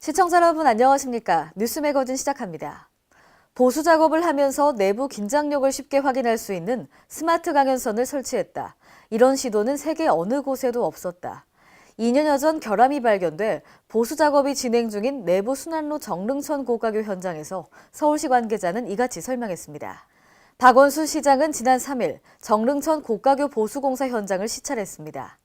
시청자 여러분 안녕하십니까? 뉴스 매거진 시작합니다. 보수 작업을 하면서 내부 긴장력을 쉽게 확인할 수 있는 스마트 강연선을 설치했다. 이런 시도는 세계 어느 곳에도 없었다. 2년여 전 결함이 발견돼 보수 작업이 진행 중인 내부 순환로 정릉천 고가교 현장에서 서울시 관계자는 이같이 설명했습니다. 박원순 시장은 지난 3일 정릉천 고가교 보수공사 현장을 시찰했습니다.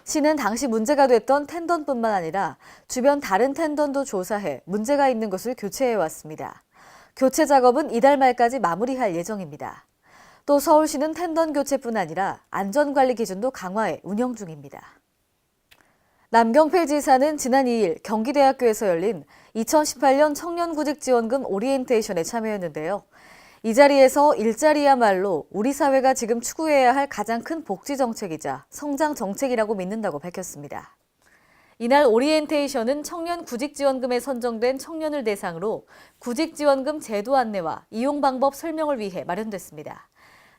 시는 당시 문제가 됐던 텐던뿐만 아니라 주변 다른 텐던도 조사해 문제가 있는 것을 교체해 왔습니다. 교체 작업은 이달 말까지 마무리할 예정입니다. 또 서울시는 텐던 교체뿐 아니라 안전관리 기준도 강화해 운영 중입니다. 남경필 지사는 지난 2일 경기대학교에서 열린 2018년 청년구직지원금 오리엔테이션에 참여했는데요. 이 자리에서 일자리야말로 우리 사회가 지금 추구해야 할 가장 큰 복지 정책이자 성장 정책이라고 믿는다고 밝혔습니다. 이날 오리엔테이션은 청년 구직지원금에 선정된 청년을 대상으로 구직지원금 제도 안내와 이용 방법 설명을 위해 마련됐습니다.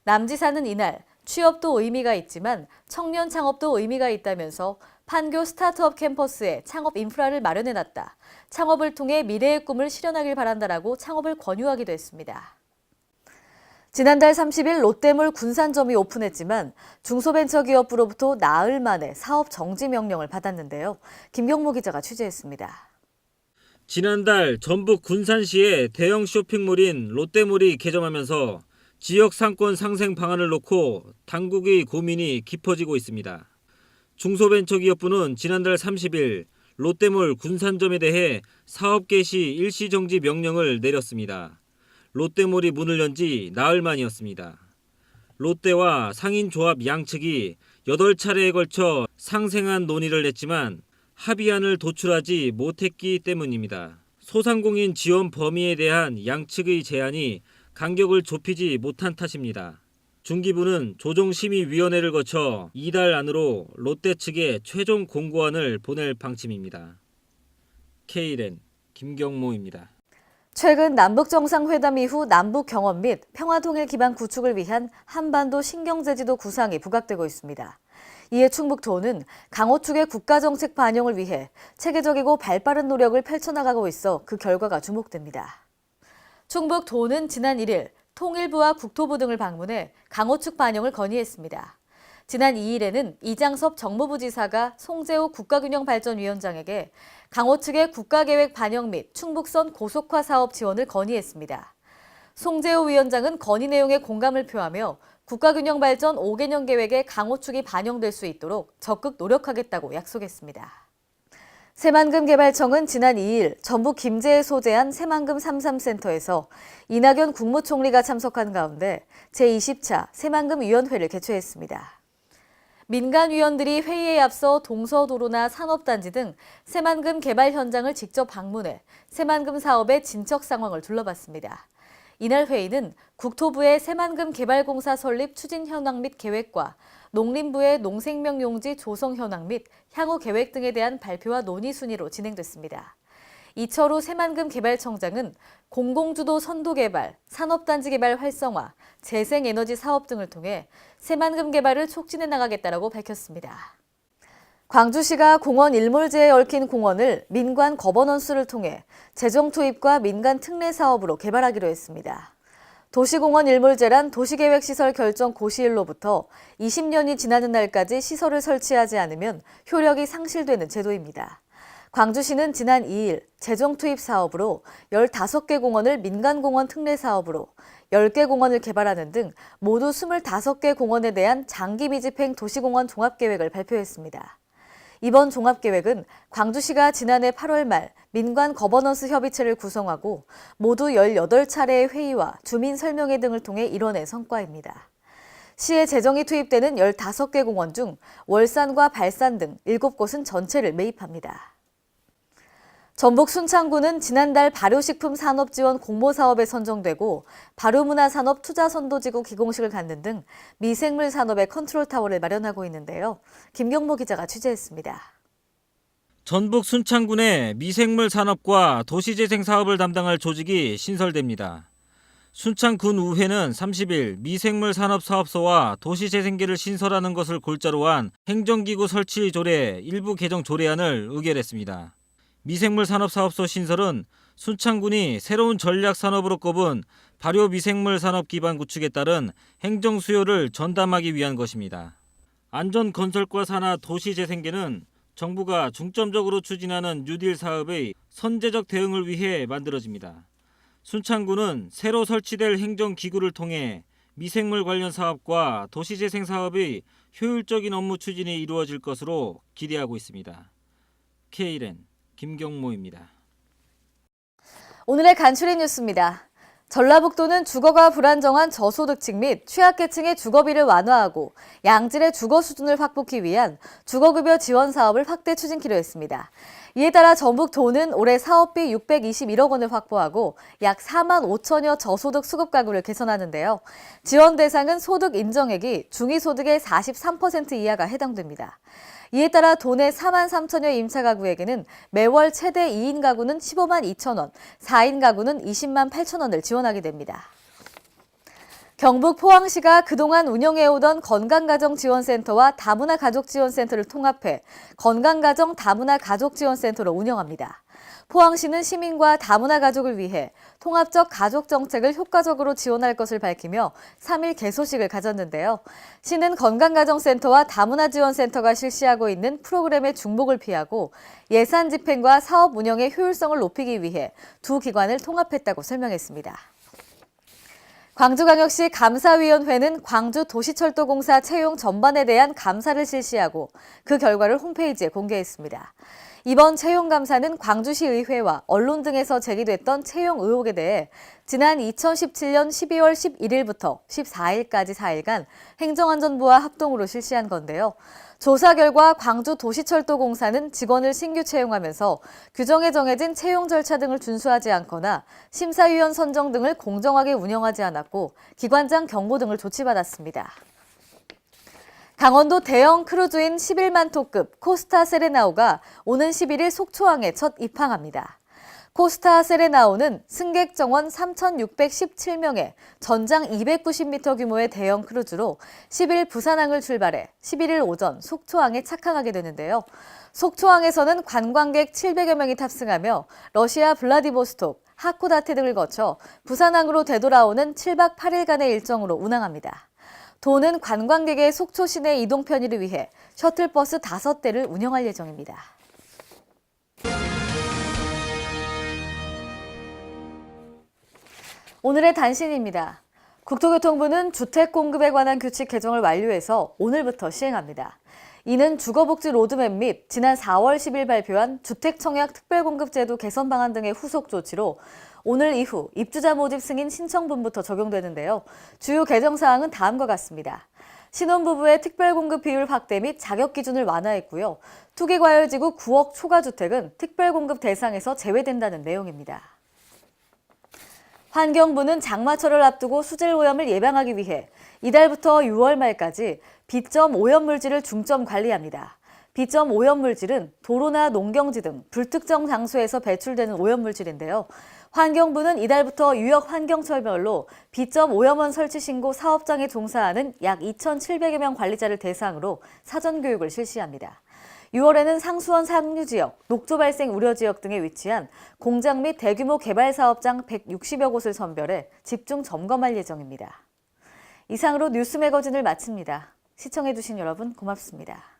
남 지사는 이날 취업도 의미가 있지만 청년 창업도 의미가 있다면서 판교 스타트업 캠퍼스에 창업 인프라를 마련해놨다. 창업을 통해 미래의 꿈을 실현하길 바란다라고 창업을 권유하기도 했습니다. 지난달 30일 롯데몰 군산점이 오픈했지만 중소벤처기업부로부터 나흘 만에 사업 정지 명령을 받았는데요. 김경모 기자가 취재했습니다. 지난달 전북 군산시의 대형 쇼핑몰인 롯데몰이 개점하면서 지역 상권 상생 방안을 놓고 당국의 고민이 깊어지고 있습니다. 중소벤처기업부는 지난달 30일 롯데몰 군산점에 대해 사업 개시 일시정지 명령을 내렸습니다. 롯데몰이 문을 연 지 나흘 만이었습니다. 롯데와 상인조합 양측이 8차례에 걸쳐 상생한 논의를 했지만 합의안을 도출하지 못했기 때문입니다. 소상공인 지원 범위에 대한 양측의 제안이 간격을 좁히지 못한 탓입니다. 중기부는 조정심의위원회를 거쳐 이달 안으로 롯데 측에 최종 공고안을 보낼 방침입니다. K랜 김경모입니다. 최근 남북정상회담 이후 남북 경험 및 평화통일 기반 구축을 위한 한반도 신경제지도 구상이 부각되고 있습니다. 이에 충북도는 강호 측의 국가정책 반영을 위해 체계적이고 발빠른 노력을 펼쳐나가고 있어 그 결과가 주목됩니다. 충북도는 지난 1일 통일부와 국토부 등을 방문해 강호 측 반영을 건의했습니다. 지난 2일에는 이장섭 정무부 지사가 송재호 국가균형발전위원장에게 강호 측의 국가계획 반영 및 충북선 고속화 사업 지원을 건의했습니다. 송재호 위원장은 건의 내용에 공감을 표하며 국가균형발전 5개년 계획에 강호 측이 반영될 수 있도록 적극 노력하겠다고 약속했습니다. 새만금 개발청은 지난 2일 전북 김제에 소재한 새만금 33센터에서 이낙연 국무총리가 참석한 가운데 제20차 새만금 위원회를 개최했습니다. 민간위원들이 회의에 앞서 동서도로나 산업단지 등 새만금 개발 현장을 직접 방문해 새만금 사업의 진척 상황을 둘러봤습니다. 이날 회의는 국토부의 새만금 개발공사 설립 추진 현황 및 계획과 농림부의 농생명용지 조성 현황 및 향후 계획 등에 대한 발표와 논의 순위로 진행됐습니다. 이철우 새만금 개발청장은 공공주도 선도 개발, 산업단지 개발 활성화, 재생에너지 사업 등을 통해 새만금 개발을 촉진해 나가겠다라고 밝혔습니다. 광주시가 공원 일몰제에 얽힌 공원을 민관 거버넌스를 통해 재정 투입과 민간 특례 사업으로 개발하기로 했습니다. 도시공원 일몰제란 도시계획시설 결정 고시일로부터 20년이 지나는 날까지 시설을 설치하지 않으면 효력이 상실되는 제도입니다. 광주시는 지난 2일 재정 투입 사업으로 15개 공원을 민간공원 특례 사업으로 10개 공원을 개발하는 등 모두 25개 공원에 대한 장기 미집행 도시공원 종합계획을 발표했습니다. 이번 종합계획은 광주시가 지난해 8월 말 민관 거버넌스 협의체를 구성하고 모두 18차례의 회의와 주민 설명회 등을 통해 이뤄낸 성과입니다. 시에 재정이 투입되는 15개 공원 중 월산과 발산 등 7곳은 전체를 매입합니다. 전북 순창구는 지난달 발효식품 산업지원 공모사업에 선정되고 발효문화산업 투자선도지구 기공식을 갖는 등 미생물 산업의 컨트롤타워를 마련하고 있는데요. 김경모 기자가 취재했습니다. 전북 순창군의 미생물 산업과 도시재생 사업을 담당할 조직이 신설됩니다. 순창군의회는 30일 미생물 산업 사업소와 도시재생계를 신설하는 것을 골자로 한 행정기구 설치 조례 일부 개정 조례안을 의결했습니다. 미생물 산업사업소 신설은 순창군이 새로운 전략 산업으로 꼽은 발효 미생물 산업 기반 구축에 따른 행정 수요를 전담하기 위한 것입니다. 안전 건설과 산하 도시 재생계는 정부가 중점적으로 추진하는 뉴딜 사업의 선제적 대응을 위해 만들어집니다. 순창군은 새로 설치될 행정기구를 통해 미생물 관련 사업과 도시재생 사업의 효율적인 업무 추진이 이루어질 것으로 기대하고 있습니다. Kren 김경모입니다. 오늘의 간추린 뉴스입니다. 전라북도는 주거가 불안정한 저소득층 및 취약계층의 주거비를 완화하고 양질의 주거 수준을 확보하기 위한 주거급여 지원 사업을 확대 추진키로 했습니다. 이에 따라 전북도는 올해 사업비 621억 원을 확보하고 약 4만 5천여 저소득 수급 가구를 개선하는데요. 지원 대상은 소득 인정액이 중위소득의 43% 이하가 해당됩니다. 이에 따라 도내 4만 3천여 임차 가구에게는 매월 최대 2인 가구는 15만 2천 원, 4인 가구는 20만 8천 원을 지원하게 됩니다. 경북 포항시가 그동안 운영해오던 건강가정지원센터와 다문화가족지원센터를 통합해 건강가정 다문화가족지원센터로 운영합니다. 포항시는 시민과 다문화 가족을 위해 통합적 가족 정책을 효과적으로 지원할 것을 밝히며 3일 개소식을 가졌는데요. 시는 건강가정센터와 다문화지원센터가 실시하고 있는 프로그램의 중복을 피하고 예산 집행과 사업 운영의 효율성을 높이기 위해 두 기관을 통합했다고 설명했습니다. 광주광역시 감사위원회는 광주도시철도공사 채용 전반에 대한 감사를 실시하고 그 결과를 홈페이지에 공개했습니다. 이번 채용감사는 광주시 의회와 언론 등에서 제기됐던 채용 의혹에 대해 지난 2017년 12월 11일부터 14일까지 4일간 행정안전부와 합동으로 실시한 건데요. 조사 결과 광주도시철도공사는 직원을 신규 채용하면서 규정에 정해진 채용 절차 등을 준수하지 않거나 심사위원 선정 등을 공정하게 운영하지 않았고 기관장 경고 등을 조치받았습니다. 강원도 대형 크루즈인 11만 톤급 코스타 세레나오가 오는 11일 속초항에 첫 입항합니다. 코스타 세레나오는 승객 정원 3,617명에 전장 290m 규모의 대형 크루즈로 10일 부산항을 출발해 11일 오전 속초항에 착항하게 되는데요. 속초항에서는 관광객 700여 명이 탑승하며 러시아 블라디보스톡, 하코다테 등을 거쳐 부산항으로 되돌아오는 7박 8일간의 일정으로 운항합니다. 도는 관광객의 속초 시내 이동 편의를 위해 셔틀버스 5대를 운영할 예정입니다. 오늘의 단신입니다. 국토교통부는 주택 공급에 관한 규칙 개정을 완료해서 오늘부터 시행합니다. 이는 주거복지 로드맵 및 지난 4월 10일 발표한 주택청약 특별공급제도 개선 방안 등의 후속 조치로 오늘 이후 입주자 모집 승인 신청분부터 적용되는데요. 주요 개정 사항은 다음과 같습니다. 신혼부부의 특별공급 비율 확대 및 자격 기준을 완화했고요. 투기과열지구 9억 초과주택은 특별공급 대상에서 제외된다는 내용입니다. 환경부는 장마철을 앞두고 수질 오염을 예방하기 위해 이달부터 6월 말까지 B점 오염물질을 중점 관리합니다. B점 오염물질은 도로나 농경지 등 불특정 장소에서 배출되는 오염물질인데요. 환경부는 이달부터 유역 환경철별로 B점 오염원 설치 신고 사업장에 종사하는 약 2,700여 명 관리자를 대상으로 사전교육을 실시합니다. 6월에는 상수원 상류지역, 녹조 발생 우려지역 등에 위치한 공장 및 대규모 개발 사업장 160여 곳을 선별해 집중 점검할 예정입니다. 이상으로 뉴스 매거진을 마칩니다. 시청해주신 여러분 고맙습니다.